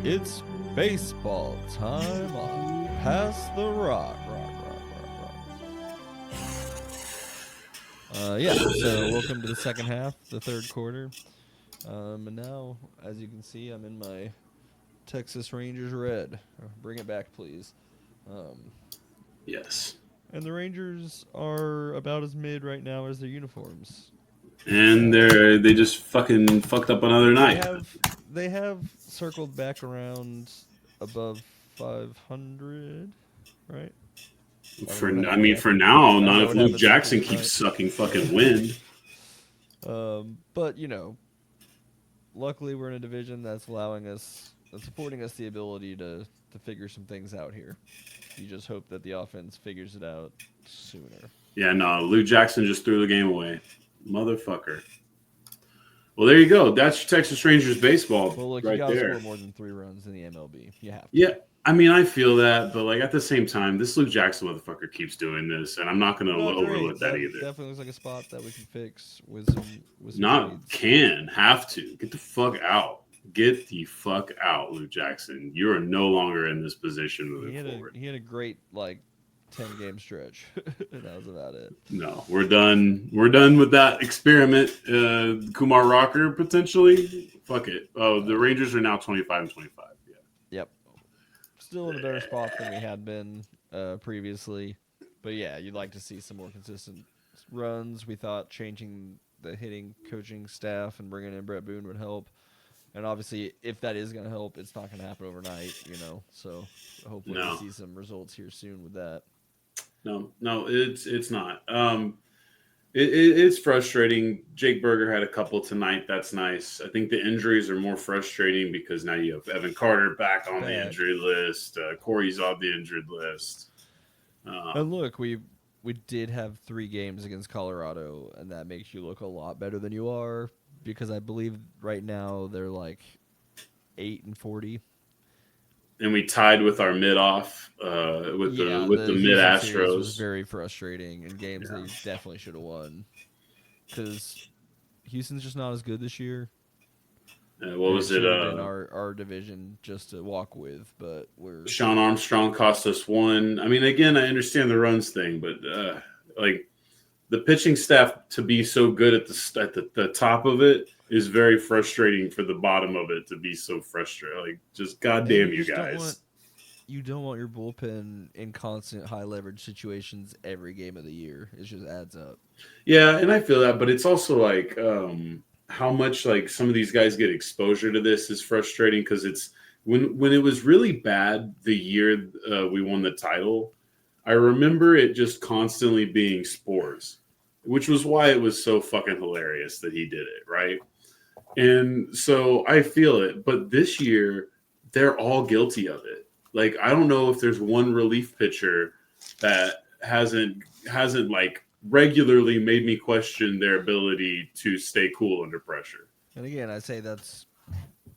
It's baseball time on Pass the Rock. So welcome to the second half, the third quarter. And now, as you can see, I'm in my Texas Rangers red. Bring it back, please. Um, Yes. and the Rangers are about as mid right now as their uniforms. And they just fucking fucked up another They night. have they have circled back around above 500, right? I don't know For what I happened mean, for after. now, I don't not know if what Luke happens after Jackson keeps tonight. sucking fucking wind. But luckily we're in a division that's affording us the ability to figure some things out here. You just hope that the offense figures it out sooner. Yeah, no, Luke Jackson just threw the game away, motherfucker. Well, there you go. That's Texas Rangers baseball Well, look, you right got to there. score more than 3 runs in the MLB. You have to. Yeah, I mean, I feel that, but like at the same time, this Luke Jackson motherfucker keeps doing this, and I'm not going to Not overlook great. that That either. definitely looks like a spot that we can fix with some Not trades. can, have to. Get the fuck out. Get the fuck out, Luke Jackson. You are no longer in this position moving forward. He had a great 10 game stretch. And that was about it. No, we're done. We're done with that experiment. Kumar Rocker potentially. Fuck it. Oh, the Uh, Rangers are now 25-25. Yeah. yep. Still in a better spot than we had been previously. But yeah, you'd like to see some more consistent runs. We thought changing the hitting coaching staff and bringing in Brett Boone would help. And obviously, if that is going to help, it's not going to happen overnight. So hopefully we No, see some results here soon with that. no, it's not. It's frustrating. Jake Berger had a couple tonight. That's nice. I think the injuries are more frustrating because now you have Evan Carter back on the Back. injured list. Corey's on the injured list. And Um, look, we did have 3 games against Colorado, and that makes you look a lot better than you are because I believe right now they're like 8-40. and we tied with our mid off Yeah, with the the mid Houston series was Astros. very frustrating in games that Yeah. you definitely should have won because Houston's just not as good this year, What and it was it? should have been our division just to walk with. But we're Sean Armstrong cost us one. I mean, again, I understand the runs thing, but like the pitching staff to be so good at the top of it is very frustrating for the bottom of it to be so frustrating. Like, just and goddamn you guys. you don't want your bullpen in constant high leverage situations every game of the year. It just adds up. Yeah, and I feel that, but it's also like how much like some of these guys get exposure to this is frustrating because it's when it was really bad the year we won the title. I remember it just constantly being spores, which was why it was so fucking hilarious that he did it, right? And so I feel it, but this year they're all guilty of it. Like I don't know if there's one relief pitcher that hasn't like regularly made me question their ability to stay cool under pressure. And again, I say that's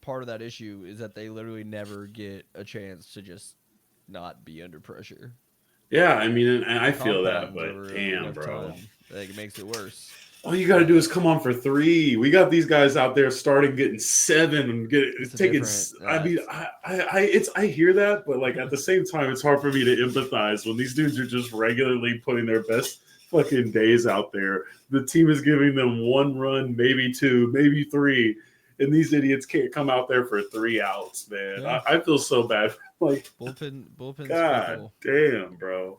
part of that issue is that they literally never get a chance to just not be under pressure. Yeah, I mean, and I feel that, Compounds but over damn, enough bro. time, like it makes it worse. All you got to do is come on for three. We got these guys out there starting getting seven and It's a taking. different. I mean, I hear that, but like at the same time, it's hard for me to empathize when these dudes are just regularly putting their best fucking days out there. The team is giving them one run, maybe two, maybe three, and these idiots can't come out there for 3 outs. Man, Yeah, I feel so bad. Like, bullpen's God fickle. damn, bro.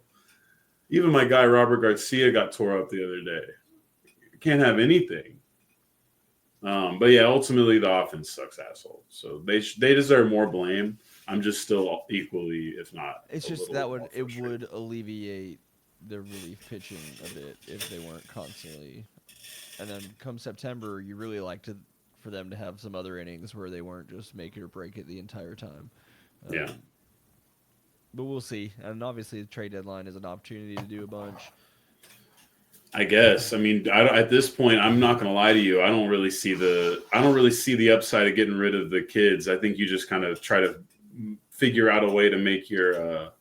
Even my guy Robert Garcia got tore up the other day. Can't have anything. But yeah, ultimately the offense sucks, asshole. So they deserve more blame. I'm just still equally, if not It's a just little that bit more it frustrated. would alleviate the relief pitching a bit if they weren't constantly. And then come September, you really like to for them to have some other innings where they weren't just make it or break it the entire time. Yeah, Um, but we'll see. And obviously, the trade deadline is an opportunity to do a bunch. I guess. I mean, at this point, I'm not going to lie to you. I don't really see the upside of getting rid of the kids. I think you just kind of try to figure out a way to make your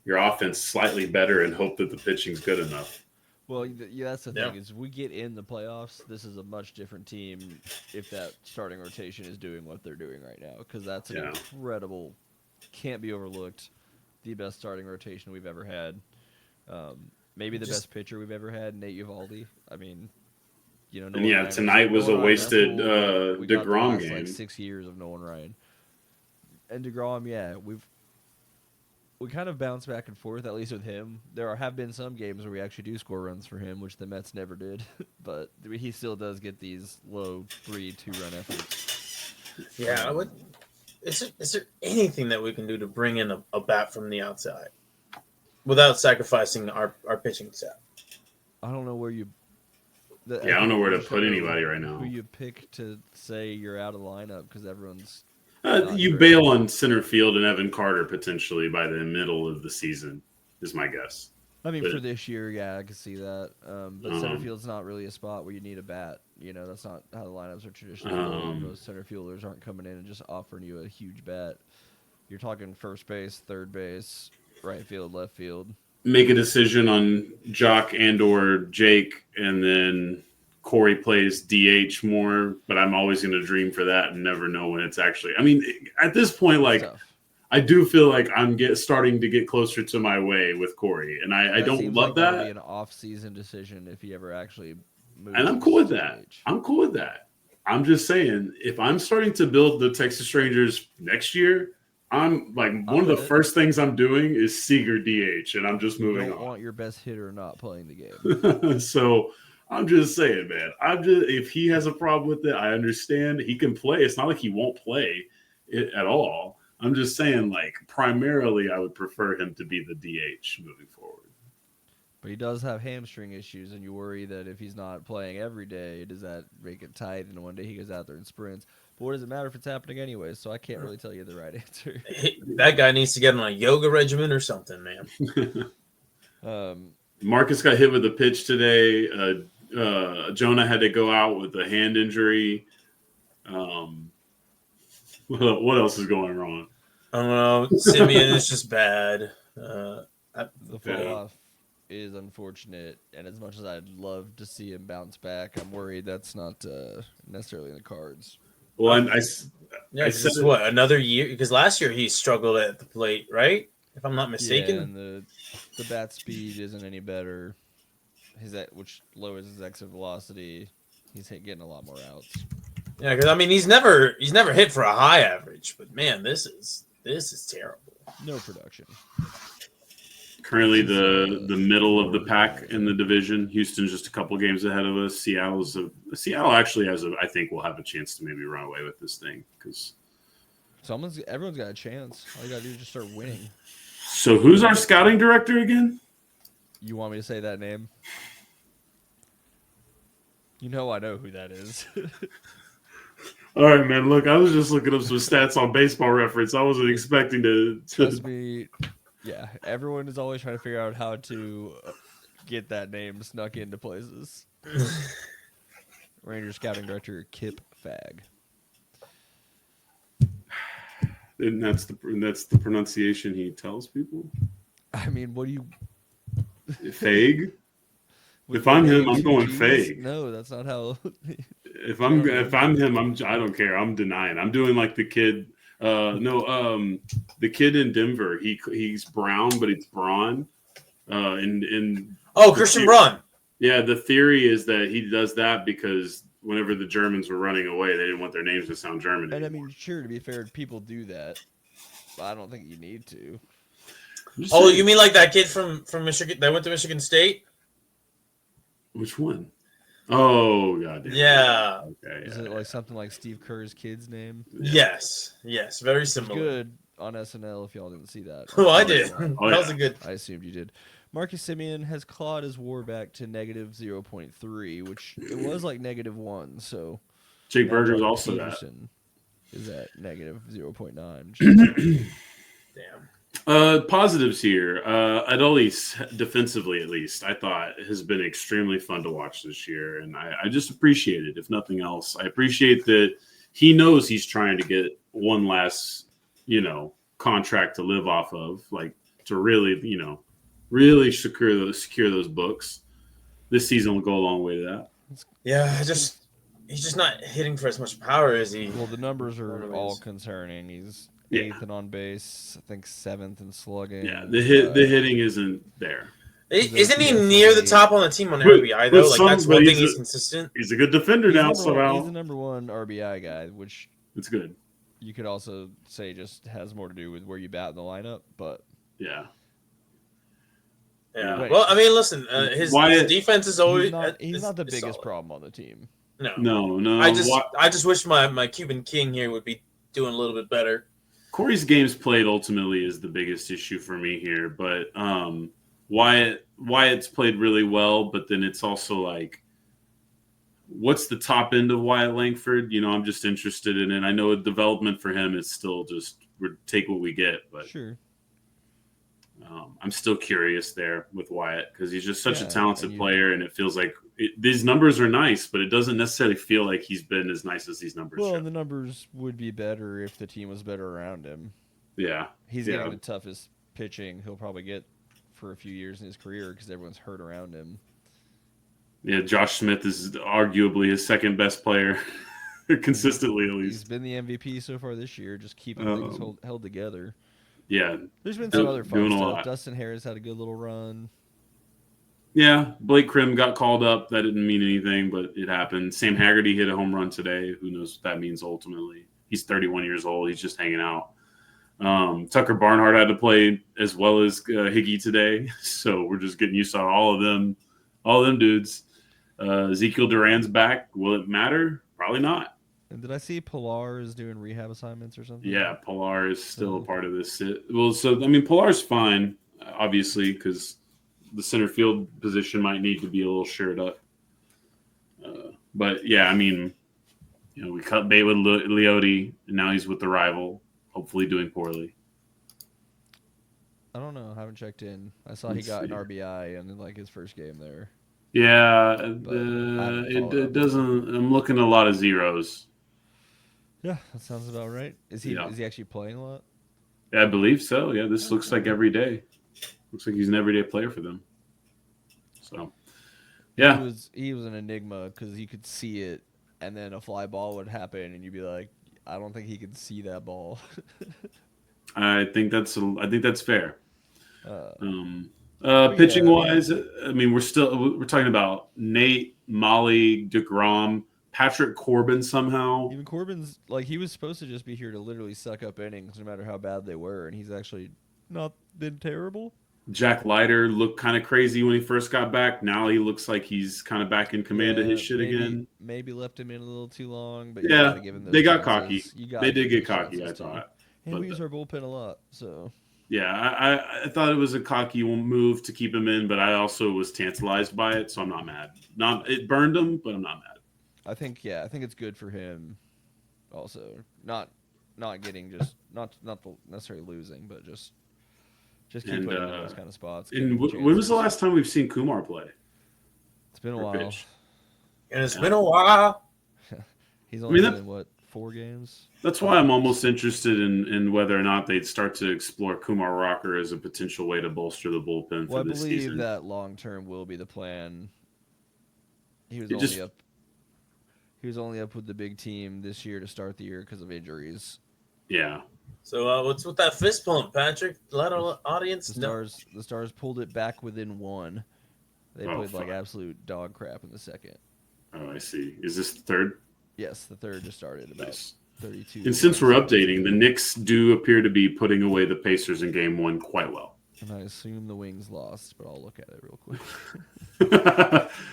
offense slightly better and hope that the pitching's good enough. Well, yeah, that's the Yeah. thing is we get in the playoffs. This is a much different team if that starting rotation is doing what they're doing right now, because that's an Yeah. incredible, can't be overlooked, the best starting rotation we've ever had. Maybe the best pitcher we've ever had, Nate Eovaldi. I mean, And Nolan yeah, Ryan tonight was a Nolan Ryan wasted cool, but we got the DeGrom last game. like 6 years of Nolan Ryan and DeGrom. Yeah, we kind of bounce back and forth, at least with him. Have been some games where we actually do score runs for him, which the Mets never did. But he still does get these low 3-2 run efforts. Yeah, is there anything that we can do to bring in a bat from the outside without sacrificing our pitching staff? I don't know where you. I don't know where to just put don't know anybody right now. Who you pick to say you're out of lineup because everyone's. You great. bail on center field and Evan Carter potentially by the middle of the season, is my guess. I mean, But- for this year, yeah, I can see that. But center field's not really a spot where you need a bat. That's not how the lineups are traditionally built. Most center fielders aren't coming in and just offering you a huge bat. You're talking first base, third base, right field, left field. Make a decision on Jock and or Jake, and then Corey plays DH more, but I'm always going to dream for that and never know when it's actually. I mean, at this point, like Tough. I do feel like I'm starting to get closer to my way with Corey, and I That don't seems love like that'll that. be an off-season decision if he ever actually moves. And I'm cool with to that. DH. I'm cool with that. I'm just saying, if I'm starting to build the Texas Rangers next year, I'm like one of the first things I'm doing is Seager DH, and I'm just You moving don't on. want your best hitter not playing the game. So I'm just saying, man. If he has a problem with it, I understand. He can play. It's not like he won't play it at all. I'm just saying, like, primarily, I would prefer him to be the DH moving forward. But he does have hamstring issues, and you worry that if he's not playing every day, does that make it tight? And one day he goes out there and sprints. But what does it matter if it's happening anyway? So I can't really tell you the right answer. That guy needs to get on a yoga regimen or something, man. Marcus got hit with a pitch today. Jonah had to go out with a hand injury. What else is going wrong? I don't know. Simeon is just bad. The fall off is unfortunate, and as much as I'd love to see him bounce back, I'm worried that's not necessarily in the cards. Well, Yeah, this is what, another year? Because last year he struggled at the plate, right? If I'm not mistaken. Yeah, and the bat speed isn't any better. Which lowers his exit velocity. He's getting a lot more outs. Yeah, because I mean he's never hit for a high average, but man, this is terrible. No production. currently the middle of the pack in the division. Houston's just a couple games ahead of us. Seattle actually I think will have a chance to maybe run away with this thing because everyone's got a chance. All you gotta do is just start winning. So who's our scouting director again? You want me to say that name? You know I know who that is. All right, man. Look, I was just looking up some stats on Baseball Reference. I wasn't expecting to. Trust me. Yeah, everyone is always trying to figure out how to get that name snuck into places. Ranger scouting director Kip Fag. And that's the pronunciation he tells people. I mean, what do you? Fag. If I'm him, I'm going Fag. No, that's not how. If I'm him, I don't care. I'm denying. I'm doing like the kid. The kid in Denver. He's brown, but it's Braun. Christian Braun. Yeah, the theory is that he does that because whenever the Germans were running away, they didn't want their names to sound German And anymore. I mean, sure, to be fair, people do that. But I don't think you need to. Oh, you mean like that kid from Michigan that went to Michigan State? Which one? Oh, God. Yeah. Okay. Is it like something like Steve Kerr's kid's name? Yes, very It's similar. good on SNL if y'all didn't see that. Oh, I did. Oh, That yeah. was a good. I assumed you did. Marcus Simeon has clawed his WAR back to negative 0.3, which it was like -1. So Jake now Berger's Jordan also that. Peterson is at negative 0.9. Damn. Positives here. Adolis, defensively at least, I thought has been extremely fun to watch this year, and I just appreciate it. If nothing else, I appreciate that he knows he's trying to get one last, contract to live off of, like to really, really secure those books. This season will go a long way to that. Yeah, he's just not hitting for as much power as he. Well, the numbers are normally all is. concerning. He's Yeah. 8th and on base. I think 7th in slugging. Yeah, the hitting isn't there. Isn't he Yeah, near the he- top on the team on But- RBI but though? Like some- that's but one thing he's he's a- consistent. He's a good defender He's now the number one- somehow. he's the number one RBI guy, which It's good. you could also say just has more to do with where you bat in the lineup. But Yeah. Yeah. Wait. Well, I mean, listen, his Wyatt- defense is always he's not the is biggest solid. problem on the team. No. No. I just wish my Cuban King here would be doing a little bit better. Corey's games played ultimately is the biggest issue for me here, but Wyatt's played really well, but then it's also like, what's the top end of Wyatt Langford? You know, I'm just interested in it. I know development for him is still just take what we get, but Sure. I'm still curious there with Wyatt because he's just such a Yeah, talented and you- player, and it feels like these numbers are nice, but it doesn't necessarily feel like he's been as nice as these numbers Well, show. and the numbers would be better if the team was better around him. Yeah, He's Yeah. getting the toughest pitching he'll probably get for a few years in his career because everyone's hurt around him. yeah. Josh Smith is arguably his second best player, consistently at He's least. been the MVP so far this year, just keeping things held together. Yeah, There's been some other fun doing a stuff. lot. Dustin Harris had a good little run. yeah. Blake Krim got called up. That didn't mean anything, but it happened. Sam Haggerty hit a home run today. Who knows what that means ultimately? He's 31 years old. He's just hanging out. Tucker Barnhart had to play as well as Higgy today, so we're just getting used to all of them dudes. Ezekiel Duran's back. Will it matter? Probably not. And did I see Pilar is doing rehab assignments or something? Yeah, Pilar is still a So- part of this. Well, so I mean, Pilar's fine, obviously, because the center field position might need to be a little shored up. But yeah, I mean, you know, we cut bait with Leote, and now he's with the rival, hopefully doing poorly. I don't know. I haven't checked in. I saw he Let's got an see. RBI in like his first game there. Yeah, But I haven't followed it up. doesn't. I'm looking at a lot of zeros. Yeah, that sounds about right. Is he actually playing a lot? Yeah, I believe so. Yeah, this looks like every day. Looks like he's an everyday player for them. So, yeah. He was an enigma because you could see it, and then a fly ball would happen, and you'd be like, I don't think he could see that ball. I think that's fair. Yeah, Pitching wise, I mean, we're talking about Nate, Molly, DeGrom, Patrick Corbin somehow. Even Corbin's like he was supposed to just be here to literally suck up innings no matter how bad they were, and he's actually not been terrible. Jack Leiter looked kind of crazy when he first got back. Now he looks like he's kind of back in command of his shit again. Maybe left him in a little too long, but you Yeah, gotta give him those they got chances. cocky. You gotta They did give get those cocky, I chances, too. thought. And But we use our bullpen a lot, so Yeah, I thought it was a cocky move to keep him in, but I also was tantalized by it, so I'm not mad. It burned him, but I'm not mad. I think it's good for him. Also, not getting just not necessarily losing, but just keep And, putting him in those kind of spots. And giving him when was the chances. last time we've seen Kumar play? It's been a or while. pitch? And it's been a while. He's only mean, been in what 4 games. That's why I'm almost interested in whether or not they'd start to explore Kumar Rocker as a potential way to bolster the bullpen Well, I for this believe season. that long term will be the plan. He was It only just- up. He was only up with the big team this year to start the year because of injuries. Yeah. So what's with that fist pump, Patrick? Let our audience The know. Stars pulled it back within 1. They Oh, played like fuck. absolute dog crap in the second. Oh, I see. Is this the third? Yes, the third just started about Nice. 32. And since we're updating, the Knicks do appear to be putting away the Pacers in Game 1 quite well. And I assume the Wings lost, but I'll look at it real quick.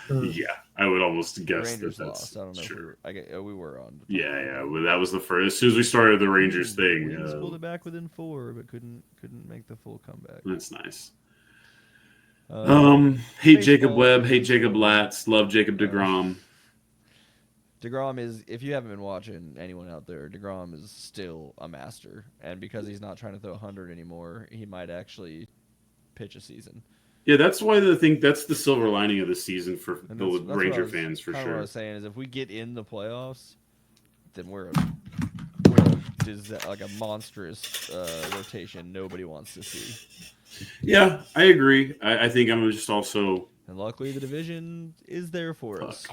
Yeah, I would almost The guess Rangers that that's lost. I don't know. true. We were on. Yeah. Well, that was the first. As soon as we started the Rangers thing, Wings pulled it back within 4, but couldn't make the full comeback. that's nice. Uh, Hate Jacob baseball. Webb, hate Jacob Latz, love Jacob DeGrom. DeGrom is, if you haven't been watching, anyone out there, DeGrom is still a master. And because he's not trying to throw 100 anymore, he might actually pitch a season. Yeah, that's why that's the silver lining of the season for And the that's what Ranger I was- fans for kinda What I sure. was saying is if we get in the playoffs, then we're like a monstrous rotation nobody wants to see. Yeah, I agree. I think I'm just also And luckily, the division is there for us.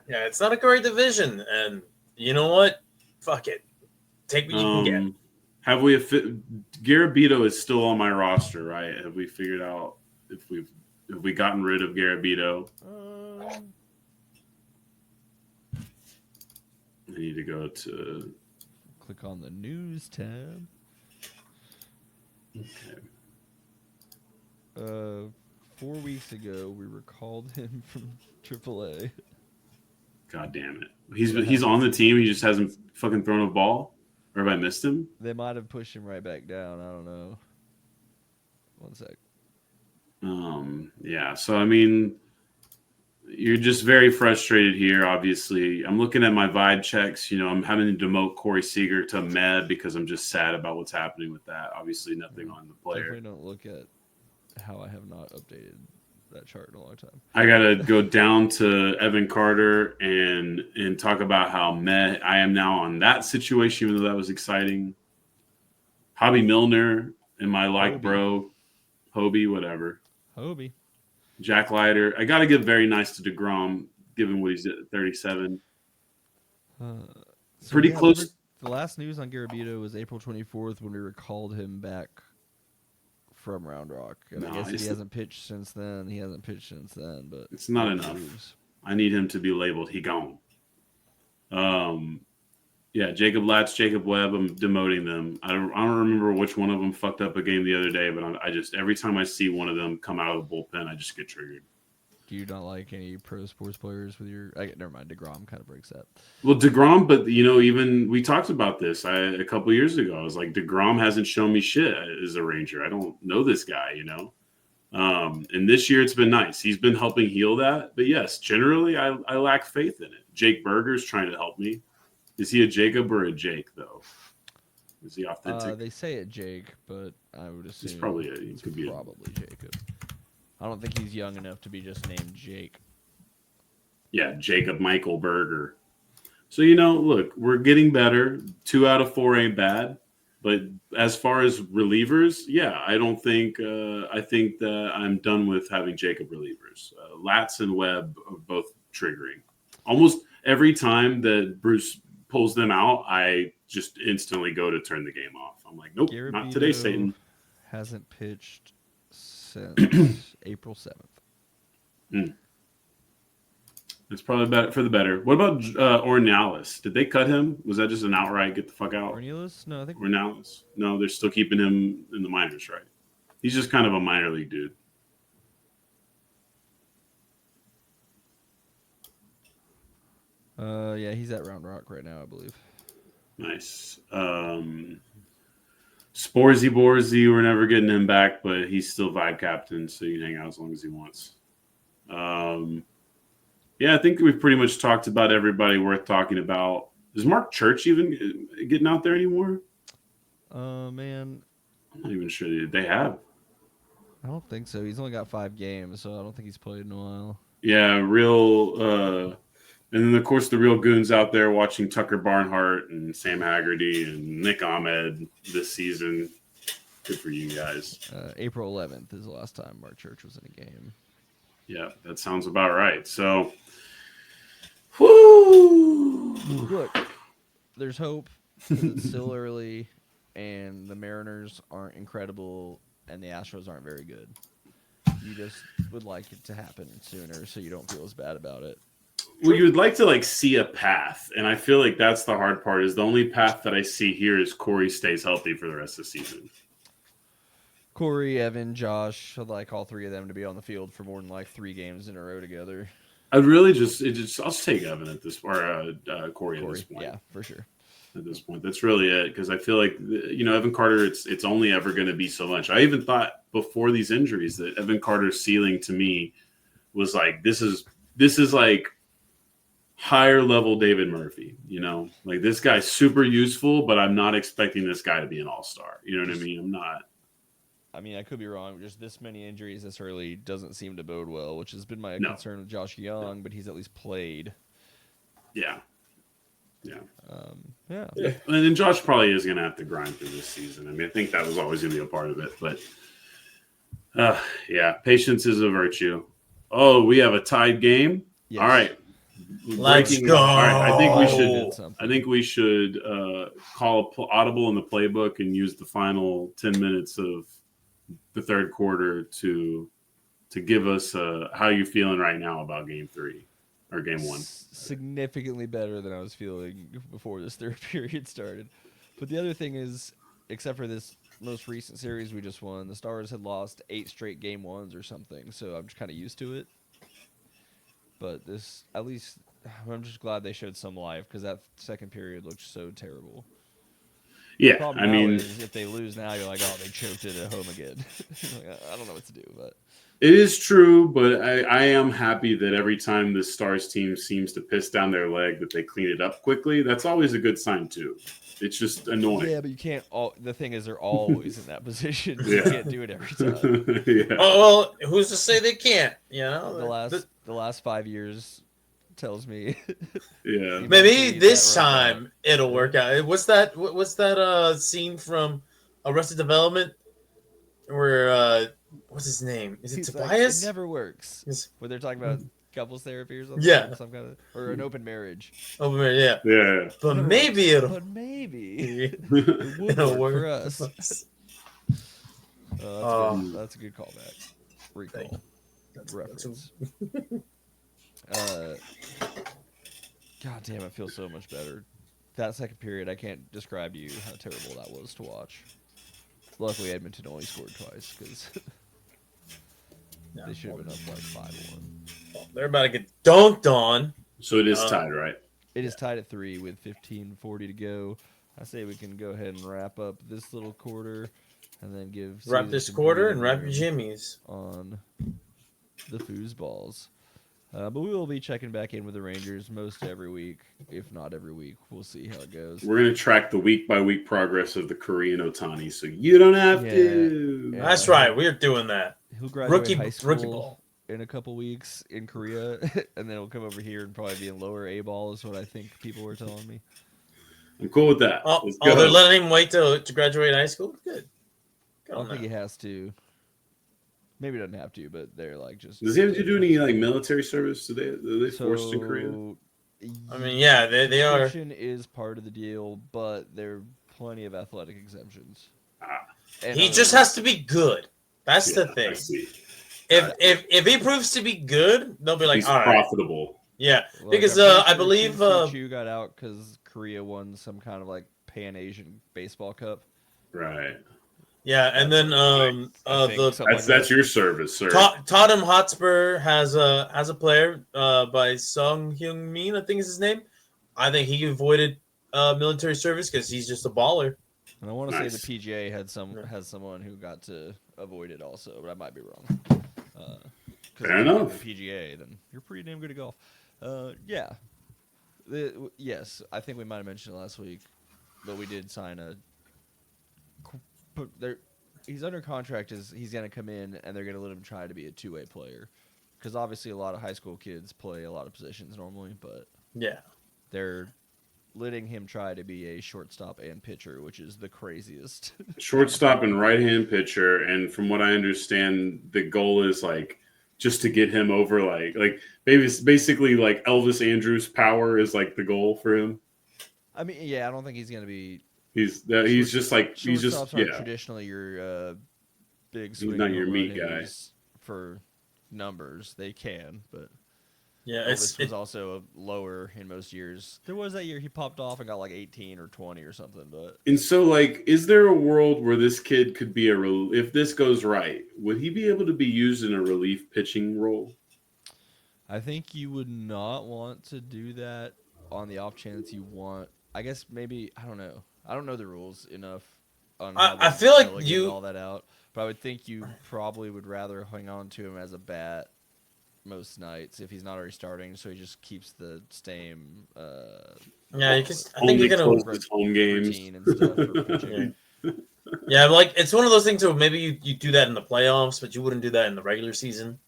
Yeah, it's not a great division, and you know what? Fuck it. Take what you can get. Have we? Garabito is still on my roster, right? Have we figured out if we gotten rid of Garabito? I need to go to. Click on the news tab. Okay. 4 weeks ago, we recalled him from AAA. God damn it! He's on the team. He just hasn't fucking thrown a ball, or have I missed him? They might have pushed him right back down. I don't know. One sec. Yeah. So I mean, you're just very frustrated here. Obviously, I'm looking at my vibe checks. You know, I'm having to demote Corey Seager to med because I'm just sad about what's happening with that. Obviously, nothing on the player. Definitely don't look at how I have not updated that chart in a long time. I gotta go down to Evan Carter and talk about how meh I am now on that situation, even though that was exciting. Hobby Milner and my like Hobie. bro, Hobie, whatever. Hobie. Jack Leiter. I gotta give very nice to DeGrom, given what he's at 37. Pretty close. The last news on Garabito was April 24th when we recalled him back from Round Rock. And I guess he hasn't pitched since then. But It's not enough. I need him to be labeled. He gone. Yeah, Jacob Latz, Jacob Webb. I'm demoting them. I don't remember which one of them fucked up a game the other day, but I just every time I see one of them come out of the bullpen, I just get triggered. Do you not like any pro sports players with your? Never mind. DeGrom kind of breaks that. Well, DeGrom, but even we talked about this a couple years ago. I was like, DeGrom hasn't shown me shit as a Ranger. I don't know this guy, And this year it's been nice. He's been helping heal that. But yes, generally I lack faith in it. Jake Berger's trying to help me. Is he a Jacob or a Jake though? Is he authentic? They say it Jake, but I would assume He's probably it's could be probably Jacob. I don't think he's young enough to be just named Jake. Yeah, Jacob Michael Berger. So, look, we're getting better. 2 out of 4 ain't bad. But as far as relievers, yeah, I don't think I think that I'm done with having Jacob relievers. Latz and Webb are both triggering. Almost every time that Bruce pulls them out, I just instantly go to turn the game off. I'm like, nope, not today, Satan. Hasn't pitched since April 7th. It's probably better for the better. What about Ornelas? Did they cut him? Was that just an outright get the fuck out? Ornelas? No, I think Ornelas. No, they're still keeping him in the minors, right? He's just kind of a minor league dude. Yeah, he's at Round Rock right now, I believe. Nice. Sporzy Borzy, we're never getting him back, but he's still vibe captain, so you can hang out as long as he wants. Yeah, I think we've pretty much talked about everybody worth talking about. Is Mark Church even getting out there anymore? Man, I'm not even sure they have. I don't think so. He's only got 5 games, so I don't think he's played in a while. Yeah, and then, of course, the real goons out there watching Tucker Barnhart and Sam Haggerty and Nick Ahmed this season. Good for you guys. April 11th is the last time Mark Church was in a game. Yeah, that sounds about right. So, whoo! Look, there's hope. It's still early, and the Mariners aren't incredible, and the Astros aren't very good. You just would like it to happen sooner so you don't feel as bad about it. Well, you would like to see a path, and I feel like that's the hard part. Is the only path that I see here is Corey stays healthy for the rest of the season. Corey, Evan, Josh, I'd like all 3 of them to be on the field for more than 3 games in a row together. I'd really I'll just take Evan at this or Corey at this point. Yeah, for sure. At this point, that's really it because I feel like Evan Carter. It's only ever going to be so much. I even thought before these injuries that Evan Carter's ceiling to me was this is like higher level David Murphy. This guy's super useful, but I'm not expecting this guy to be an all-star. You know what I mean? I'm not. I mean, I could be wrong. Just this many injuries this early doesn't seem to bode well, which has been my concern with Josh Young, but he's at least played. Yeah. Yeah. And then Josh probably is going to have to grind through this season. I mean, I think that was always going to be a part of it. But, yeah, patience is a virtue. Oh, we have a tied game. Yes. All right. Let's Breaking- go. All right. I think we should. Did something. I think we should call audible in the playbook and use the final 10 minutes of the third quarter to give us how you feeling right now about game 3 or game 1. Significantly better than I was feeling before this third period started. But the other thing is, except for this most recent series we just won, the Stars had lost 8 straight game 1s or something, so I'm just kind of used to it. But this, at least, I'm just glad they showed some life, because that second period looked so terrible. The Yeah, problem I now mean, is if they lose now, you're like, oh, they choked it at home again. Like, I don't know what to do, but it is true, but I am happy that every time the Stars team seems to piss down their leg, that they clean it up quickly. That's always a good sign too. It's just annoying. yeah, but you can't. The thing is, they're always in that position. So Yeah. You can't do it every time. Yeah. Oh, well, who's to say they can't? You know, The last 5 years tells me. Yeah. maybe That this runs out. time it'll work out. What's that? What's that scene from Arrested Development where what's his name? Is it He's like, Tobias? it never works. Is- When they're talking about couples therapy or something. Yeah. Some kind of, or an open marriage. Over there, yeah. Yeah. But Never maybe works, it'll. But maybe. It would It'll work for work. us. That's, Um, good. That's a good callback. Recall. That's- Reference. God damn, it feels so much better. That second period, I can't describe to you how terrible that was to watch. Luckily, Edmonton only scored twice, because Yeah, they should have been up like 5-1. they're about to get dunked on. So it is tied, right? It is tied at 3 with 15:40 to go. I say we can go ahead and wrap up this little quarter, and then give Wrap Caesar this some quarter and breathing wrap your room jimmies. on the foosballs. But we will be checking back in with the Rangers most every week, if not every week. We'll see how it goes. We're gonna track the week by week progress of the Korean Otani, so you don't have to. Yeah. That's right. We're doing that. He'll graduate Rookie, high school rookie ball. in a couple weeks in Korea, and then he'll come over here and probably be in lower A ball, is what I think people were telling me. I'm cool with that. Oh, Let's they're go. letting him wait to graduate high school. Good. I Good don't on think he that. has to. Maybe he doesn't have to, but they're like just. Does he have to do any like military service? Do they forced in Korea? I mean, yeah, they are. Conscription is part of the deal, but there are plenty of athletic exemptions. Ah. And He other- just has to be good. That's the I thing. see. If he proves to be good, they'll be like, He's all right, profitable. yeah. like, because, I'm pretty I sure believe, Kim Chu got out because Korea won some kind of like Pan Asian baseball cup. Right. Yeah, and then I think the something That's your service, sir. Tottenham Hotspur has a player by Sung Hyung Min, I think is his name. I think he avoided military service because he's just a baller. And I want to Nice. say the PGA had Yeah. has someone who got to avoid it also, but I might be wrong. Fair enough. The PGA, then you're pretty damn good at golf. Yeah. Yes, I think we might have mentioned it last week, but we did sign a. But he's under contract. He's going to come in, and they're going to let him try to be a two-way player, because obviously a lot of high school kids play a lot of positions normally, but Yeah. they're letting him try to be a shortstop and pitcher, which is the craziest. Shortstop and right-hand pitcher, and from what I understand, the goal is like just to get him over like maybe it's basically like Elvis Andrews' power is like the goal for him. I mean, yeah, I don't think he's going to be. He's just Shortstops aren't yeah. traditionally your big He's swing. not home your run meat guy. hitters for numbers. They can, but Yeah, Elvis was also lower in most years. There was that year he popped off and got like 18 or 20 or something, but And so, like, is there a world where this kid could be if this goes right, would he be able to be used in a relief pitching role? I think you would not want to do that on the off chance you want. I guess maybe I don't know. I don't know the rules enough. On how I they feel like delegate you- all that out, but I would think you probably would rather hang on to him as a bat most nights if he's not already starting, so he just keeps the same yeah. I think you're gonna. close his home games. routine and stuff for pitching. Yeah, like it's one of those things where maybe you do that in the playoffs, but you wouldn't do that in the regular season.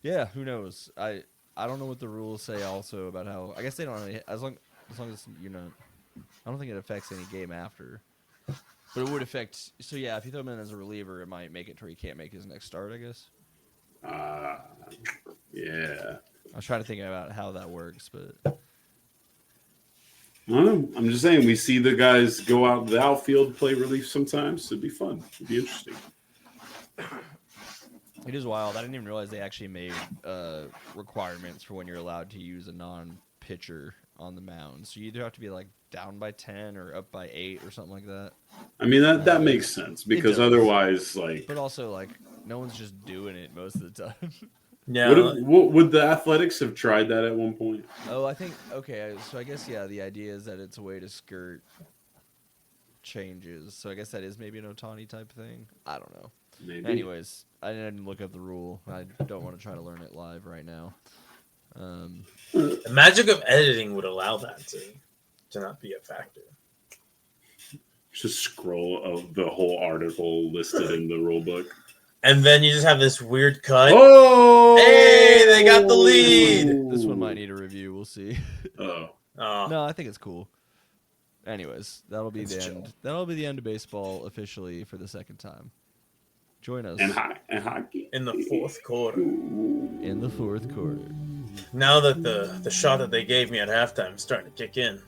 Yeah, who knows? I don't know what the rules say also about how. I guess they don't really, as long as you know. I don't think it affects any game after, but it would affect. So yeah, if you throw him in as a reliever, it might make it to where he can't make his next start. I guess. Yeah. I was trying to think about how that works, but I don't know. I'm just saying we see the guys go out the outfield, play relief sometimes. It'd be fun. It'd be interesting. it is wild. I didn't even realize they actually made requirements for when you're allowed to use a non-pitcher on the mound. So you either have to be like down by 10 or up by 8 or something like that. I mean that makes sense because does. otherwise, like, But also, like, no one's just doing it most of the time. Yeah. would the Athletics have tried that at one point? Oh, I think okay. So I guess yeah. The idea is that it's a way to skirt changes. So I guess that is maybe an Otani type thing. I don't know. Maybe. Anyways, I didn't look up the rule. I don't want to try to learn it live right now. The magic of editing would allow that to not be a factor. Just scroll of the whole article listed in the rule book. And then you just have this weird cut. Oh, Hey, they got the lead. This one might need a review. We'll see. Oh, Oh, No, I think it's cool. Anyways, that'll be It's the chill. end. That'll be the end of baseball officially for the second time. Join us and hockey in the fourth quarter. in the fourth quarter. Now that the shot that they gave me at halftime is starting to kick in.